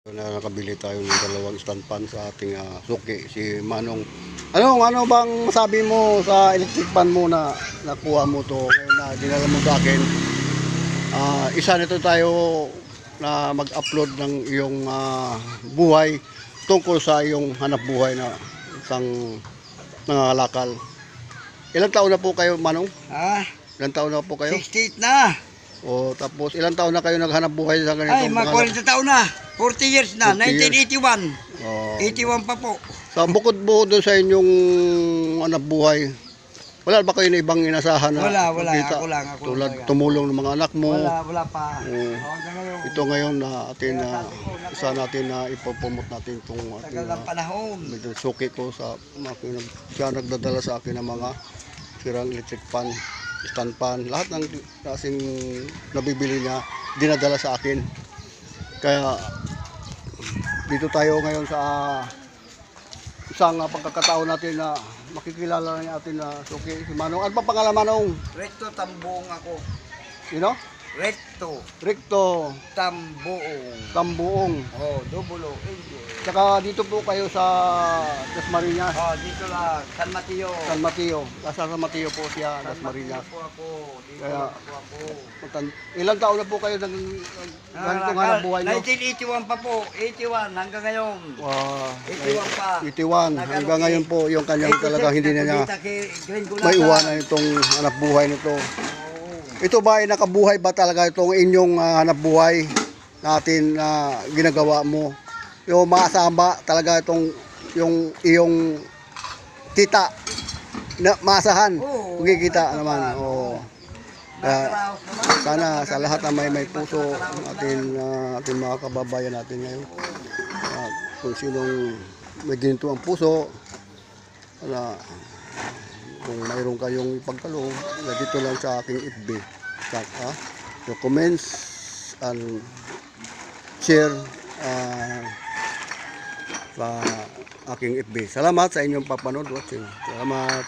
Nakabili tayo ng dalawang stand fan sa ating suki, si Manong. Ano bang masabi mo sa electric fan mo na nakuha mo to ngayon na dinala mo sa akin? Isa nito tayo na mag-upload ng iyong buhay tungkol sa iyong hanap buhay na isang nangangalakal. Ilang taon na po kayo, Manong? Ilang taon na po kayo? 68 na. O tapos ilang taon na kayo naghanap buhay sa ganito? Ay, mga 40 taon na. 40 years na. 40 years. 1981. Oh. 81 pa po. Sa bukod doon sa inyong hanap buhay, wala ba kayo na ibang inasahan na Wala. makita? Ako lang. Tulad tumulong ng mga anak mo. Wala pa. Ito ngayon na atin na isa natin na ipopromote natin itong Tagal ng panahon. medyo suki ko sa siya nagdadala sa akin ng mga sirang electric fan, stand fan, lahat ng kasing nabibili niya dinadala sa akin. Kaya dito tayo ngayon sa isang pagkakataon natin na makikilala natin na suki si Manong. Ano pa pangalan, Manong? Recto Tambuong ako. Sino? Recto Tambuong. Oh, dubulo. Tsaka dito po kayo sa Dasmariñas. Oh, dito lang. San Mateo. San Mateo. Nasa San Mateo po siya, Dasmariñas. po ako. Dito Kaya, lang po ako. Ilang taon na po kayo ng ganitong hanap buhay nyo? 1981 pa po. 81 hanggang ngayon. 81 pa. 81. Hanggang ngayon po yung kanyang talaga hindi na niya may iwanan itong hanap buhay nito. Ito ba ay nakabuhay ba talaga itong inyong hanap buhay natin na ginagawa mo? Yung maasahan ba talaga itong yung iyong kita na maasahan? Magkikita naman. Oo. Sana sa lahat na may puso ating mga kababayan natin ngayon. Kung sinong may ginito ang puso, kung mayroon kayong ipagkaloob, dito lang sa aking FB. So comments and share sa aking FB. Salamat sa inyong papanood, watching. Salamat.